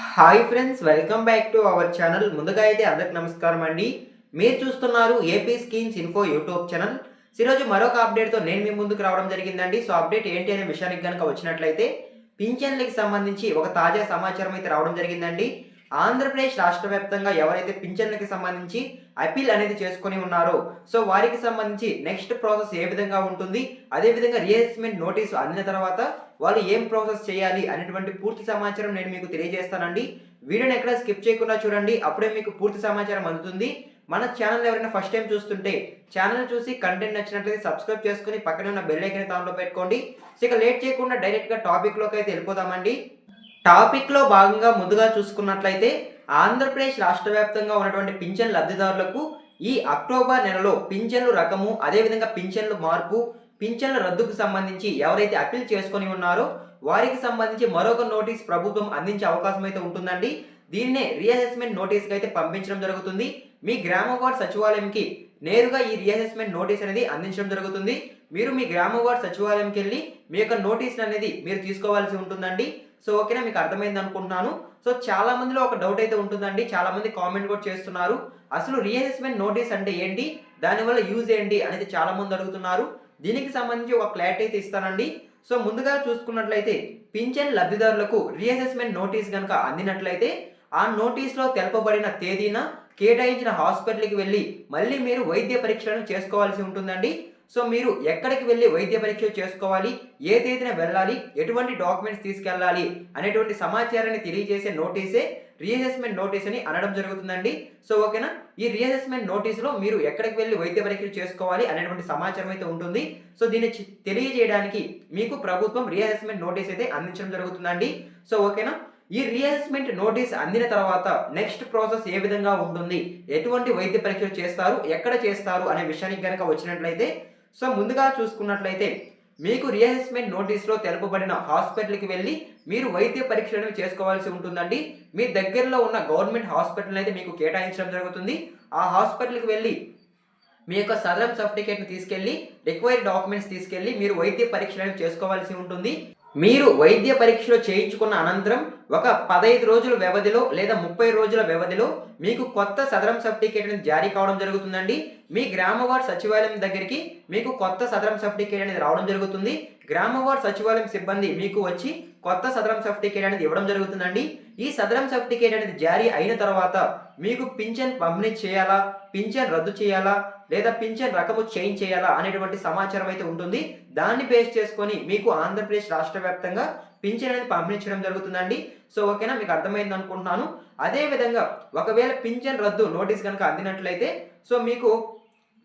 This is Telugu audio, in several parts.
Hi friends, welcome back to our channel. ముందుగా అయితే అందరికి నమస్కారం అండి. మీరు చూస్తున్నారు AP schemes info YouTube channel. ఈరోజు మరొక అప్డేట్తో నేను మీ ముందుకు రావడం జరిగిందండి. సో అప్డేట్ ఏంటి అనే విషయానికి కనుక వచ్చినట్లయితే పింఛన్లకి సంబంధించి ఒక తాజా సమాచారం అయితే రావడం జరిగిందండి. ఆంధ్రప్రదేశ్ రాష్ట్ర వ్యాప్తంగా ఎవరైతే పింఛన్లకి సంబంధించి అపీల్ అనేది చేసుకొని ఉన్నారో సో వారికి సంబంధించి నెక్స్ట్ ప్రాసెస్ ఏ విధంగా ఉంటుంది, అదేవిధంగా రీఅసెస్మెంట్ నోటీసు అందిన తర్వాత వాళ్ళు ఏం ప్రాసెస్ చేయాలి అనేటువంటి పూర్తి సమాచారం నేను మీకు తెలియజేస్తానండి. వీడియోని ఎక్కడ స్కిప్ చేయకుండా చూడండి, అప్పుడే మీకు పూర్తి సమాచారం అందుతుంది. మన ఛానల్ ఎవరైనా ఫస్ట్ టైం చూస్తుంటే ఛానల్ చూసి కంటెంట్ నచ్చినట్లయితే సబ్స్క్రైబ్ చేసుకుని పక్కనే ఉన్న బెల్ ఐకాన్ ఆన్లో పెట్టుకోండి. సో ఇక లేట్ చేయకుండా డైరెక్ట్గా టాపిక్లోకి అయితే వెళ్ళిపోదామండి. టాపిక్లో భాగంగా ముందుగా చూసుకున్నట్లయితే ఆంధ్రప్రదేశ్ రాష్ట్ర వ్యాప్తంగా ఉన్నటువంటి పింఛన్ లబ్ధిదారులకు ఈ అక్టోబర్ నెలలో పింఛన్లు రకము, అదేవిధంగా పింఛన్లు మార్పు, పింఛన్ల రద్దుకు సంబంధించి ఎవరైతే అప్పీల్ చేసుకొని ఉన్నారో వారికి సంబంధించి మరొక నోటీస్ ప్రభుత్వం అందించే అవకాశం అయితే ఉంటుందండి. దీన్నే రీఅసెస్మెంట్ నోటీస్కి అయితే పంపించడం జరుగుతుంది. మీ గ్రామ వార్డ్ సచివాలయంకి నేరుగా ఈ రీఅసెస్మెంట్ నోటీస్ అనేది అందించడం జరుగుతుంది. మీరు మీ గ్రామ వార్డ్ సచివాలయంకి వెళ్ళి మీ యొక్క నోటీస్ అనేది మీరు తీసుకోవాల్సి ఉంటుందండి. సో ఓకేనా, మీకు అర్థమైంది అనుకుంటున్నాను. సో చాలా మందిలో ఒక డౌట్ అయితే ఉంటుందండి, చాలా మంది కామెంట్ కూడా చేస్తున్నారు, అసలు రీఅసెస్మెంట్ నోటీస్ అంటే ఏంటి, దానివల్ల యూజ్ ఏంటి అనేది చాలా మంది అడుగుతున్నారు. దీనికి సంబంధించి ఒక క్లారిటీ అయితే ఇస్తానండి. సో ముందుగా చూసుకున్నట్లయితే పింఛన్ లబ్ధిదారులకు రీఅసెస్మెంట్ నోటీస్ కనుక అందినట్లయితే ఆ నోటీస్లో తెలపబడిన తేదీన కేటాయించిన హాస్పిటల్కి వెళ్ళి మళ్ళీ మీరు వైద్య పరీక్షలను చేసుకోవాల్సి ఉంటుందండి. సో మీరు ఎక్కడికి వెళ్ళి వైద్య పరీక్ష చేసుకోవాలి, ఏ తేదీన వెళ్ళాలి, ఎటువంటి డాక్యుమెంట్స్ తీసుకెళ్ళాలి అనేటువంటి సమాచారాన్ని తెలియజేసే నోటీసే రీఅసెస్మెంట్ నోటీస్ అని అనడం జరుగుతుందండి. సో ఓకేనా, ఈ రీఅసెస్మెంట్ నోటీసులో మీరు ఎక్కడికి వెళ్ళి వైద్య పరీక్షలు చేసుకోవాలి అనేటువంటి సమాచారం అయితే ఉంటుంది. సో దీన్ని తెలియజేయడానికి మీకు ప్రభుత్వం రీఅసెస్మెంట్ నోటీస్ అయితే అందించడం జరుగుతుందండి. సో ఓకేనా, ఈ రీఅసెస్మెంట్ నోటీస్ అందిన తర్వాత నెక్స్ట్ ప్రాసెస్ ఏ విధంగా ఉంటుంది, ఎటువంటి వైద్య పరీక్షలు చేస్తారు, ఎక్కడ చేస్తారు అనే విషయానికి కనుక వచ్చినట్లయితే సో ముందుగా చూసుకున్నట్లయితే మీకు రీఅసెస్మెంట్ నోటీస్లో తెలుపబడిన హాస్పిటల్కి వెళ్ళి మీరు వైద్య పరీక్షలను చేసుకోవాల్సి ఉంటుందండి. మీ దగ్గరలో ఉన్న గవర్నమెంట్ హాస్పిటల్ అయితే మీకు కేటాయించడం జరుగుతుంది. ఆ హాస్పిటల్కి వెళ్ళి మీ యొక్క సదరం సర్టిఫికేట్ని తీసుకెళ్ళి రిక్వైర్డ్ డాక్యుమెంట్స్ తీసుకెళ్ళి మీరు వైద్య పరీక్షలను చేసుకోవాల్సి ఉంటుంది. మీరు వైద్య పరీక్షలు చేయించుకున్న అనంతరం ఒక 15 రోజుల వ్యవధిలో లేదా 30 రోజుల వ్యవధిలో మీకు కొత్త సదరం సర్టిఫికేట్ అనేది జారీ కావడం జరుగుతుందండి. మీ గ్రామ వార్డ్ సచివాలయం దగ్గరికి మీకు కొత్త సదరం సర్టిఫికేట్ అనేది రావడం జరుగుతుంది. గ్రామ వార్డ్ సచివాలయం సిబ్బంది మీకు వచ్చి కొత్త సదరం సర్టిఫికేట్ అనేది ఇవ్వడం జరుగుతుందండి. ఈ సదరం సర్టిఫికేట్ అనేది జారీ అయిన తర్వాత మీకు పింఛన్ పంపిణీ చేయాలా, పింఛన్ రద్దు చేయాలా, లేదా పింఛన్ రకము చేంజ్ చేయాలా అనేటువంటి సమాచారం అయితే ఉంటుంది. దాన్ని బేస్ చేసుకొని మీకు ఆంధ్రప్రదేశ్ రాష్ట్ర వ్యాప్తంగా పింఛన్ అనేది పంపించడం జరుగుతుందండి. సో ఓకేనా, మీకు అర్థమైంది అనుకుంటున్నాను. అదేవిధంగా ఒకవేళ పింఛన్ రద్దు నోటీస్ కనుక అందినట్లయితే సో మీకు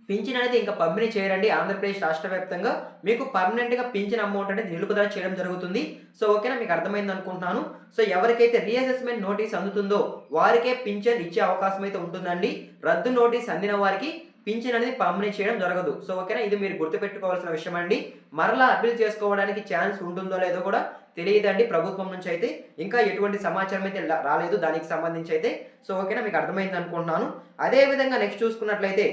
పింఛన్ అనేది ఇంకా పంపిణీ చేయరండి. ఆంధ్రప్రదేశ్ రాష్ట్ర వ్యాప్తంగా మీకు పర్మనెంట్గా పింఛన్ అమౌంట్ అనేది నిలుపుదల చేయడం జరుగుతుంది. సో ఓకేనా, మీకు అర్థమైంది అనుకుంటున్నాను. సో ఎవరికైతే రీఅసెస్మెంట్ నోటీస్ అందుతుందో వారికే పింఛన్ ఇచ్చే అవకాశం అయితే ఉంటుందండి. రద్దు నోటీస్ అందిన వారికి పింఛన్ అనేది పంపిణీ చేయడం జరగదు. సో ఓకేనా, ఇది మీరు గుర్తుపెట్టుకోవాల్సిన విషయం అండి. మరలా అప్పీల్ చేసుకోవడానికి ఛాన్స్ ఉంటుందో లేదో కూడా తెలియదండి. ప్రభుత్వం నుంచి అయితే ఇంకా ఎటువంటి సమాచారం అయితే రాలేదు దానికి సంబంధించి అయితే. సో ఓకేనా, మీకు అర్థమైంది అనుకుంటున్నాను. అదేవిధంగా నెక్స్ట్ చూసుకున్నట్లయితే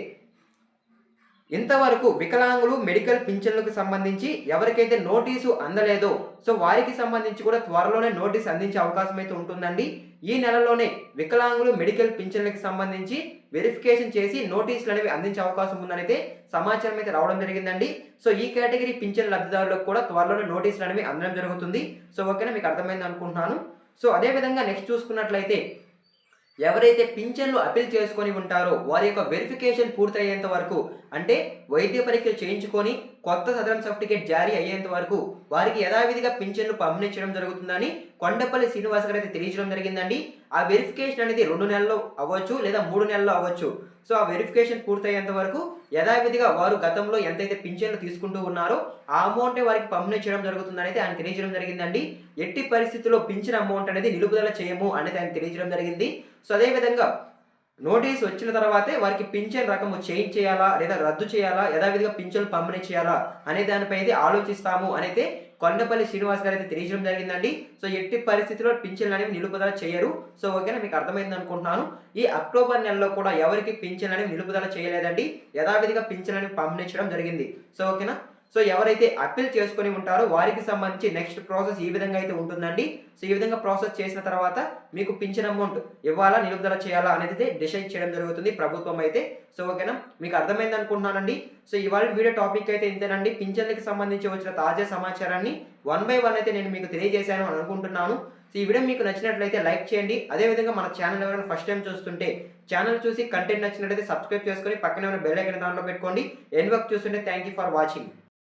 ఇంతవరకు వికలాంగులు మెడికల్ పింఛన్లకు సంబంధించి ఎవరికైతే నోటీసు అందలేదో సో వారికి సంబంధించి కూడా త్వరలోనే నోటీస్ అందించే అవకాశం అయితే ఉంటుందండి. ఈ నెలలోనే వికలాంగులు మెడికల్ పింఛన్లకు సంబంధించి వెరిఫికేషన్ చేసి నోటీసులు అనేవి అందించే అవకాశం ఉందని అయితే సమాచారం అయితే రావడం జరిగిందండి. సో ఈ కేటగిరీ పింఛన్ లబ్ధిదారులకు కూడా త్వరలోనే నోటీసులు అనేవి అందడం జరుగుతుంది. సో ఓకేనా, మీకు అర్థమైంది అనుకుంటున్నాను. సో అదేవిధంగా నెక్స్ట్ చూసుకున్నట్లయితే ఎవరైతే పింఛన్లు అప్పీల్ చేసుకొని ఉంటారో వారి యొక్క వెరిఫికేషన్ పూర్తయ్యేంత వరకు, అంటే వైద్య పరీక్షలు చేయించుకొని కొత్త సదరం సర్టిఫికేట్ జారీ అయ్యేంత వరకు వారికి యథావిధిగా పింఛన్లు పంపిణీ చేయడం జరుగుతుందని కొండపల్లి శ్రీనివాస్ గారు అయితే తెలియజేయడం జరిగిందండి. ఆ వెరిఫికేషన్ అనేది 2 నెలల్లో అవ్వచ్చు లేదా 3 నెలల్లో అవ్వచ్చు. సో ఆ వెరిఫికేషన్ పూర్తయ్యేంత వరకు యథావిధిగా వారు గతంలో ఎంతైతే పింఛన్లు తీసుకుంటూ ఉన్నారో ఆ అమౌంటే వారికి పంపిణీ చేయడం జరుగుతుందని అయితే ఆయన తెలియజేయడం జరిగిందండి. ఎట్టి పరిస్థితుల్లో పింఛన్ అమౌంట్ అనేది నిలుపుదల చేయము అనేది ఆయన తెలియజేయడం జరిగింది. సో అదేవిధంగా నోటీస్ వచ్చిన తర్వాతే వారికి పింఛన్ రకము చేంజ్ చేయాలా లేదా రద్దు చేయాలా, యథావిధిగా పింఛన్లు పంపిణీ చేయాలా అనే దానిపై అయితే ఆలోచిస్తాము అని అయితే కొండపల్లి శ్రీనివాస్ గారు అయితే తెలియజేయడం జరిగిందండి. సో ఎట్టి పరిస్థితుల్లో పింఛన్లు అనేవి నిలుపుదల చేయరు. సో ఓకేనా, మీకు అర్థమైంది అనుకుంటున్నాను. ఈ అక్టోబర్ నెలలో కూడా ఎవరికి పింఛన్లు అనేవి నిలుపుదల చేయలేదండి, యథావిధిగా పింఛన్లు అనేవి పంపిణీ చేయడం జరిగింది. సో ఓకేనా, సో ఎవరైతే అప్పీల్ చేసుకొని ఉంటారో వారికి సంబంధించి నెక్స్ట్ ప్రాసెస్ ఈ విధంగా అయితే ఉంటుందండి. సో ఈ విధంగా ప్రాసెస్ చేసిన తర్వాత మీకు పింఛన్ అమౌంట్ ఇవ్వాలా, నిలుపుదల చేయాలా అనేది అయితే డిసైడ్ చేయడం జరుగుతుంది ప్రభుత్వం అయితే. సో ఓకేనా, మీకు అర్థమైంది అనుకుంటున్నానండి. సో ఇవాళ వీడియో టాపిక్ అయితే ఇంతేనండి. పింఛన్లకి సంబంధించి వచ్చిన తాజా సమాచారాన్ని 1 బై 1 అయితే నేను మీకు తెలియజేశాను అని అనుకుంటున్నాను. సో ఈ వీడియో మీకు నచ్చినట్లయితే లైక్ చేయండి. అదేవిధంగా మన ఛానల్ ఎవరైనా ఫస్ట్ టైం చూస్తుంటే ఛానల్ చూసి కంటెంట్ నచ్చినట్లయితే సబ్స్క్రైబ్ చేసుకొని పక్కనే ఉన్న బెల్ ఐకాన్ దాంట్లో పెట్టుకోండి. ఎండ్ వరకు చూస్తుంటే థ్యాంక్ యూ ఫర్ వాచింగ్.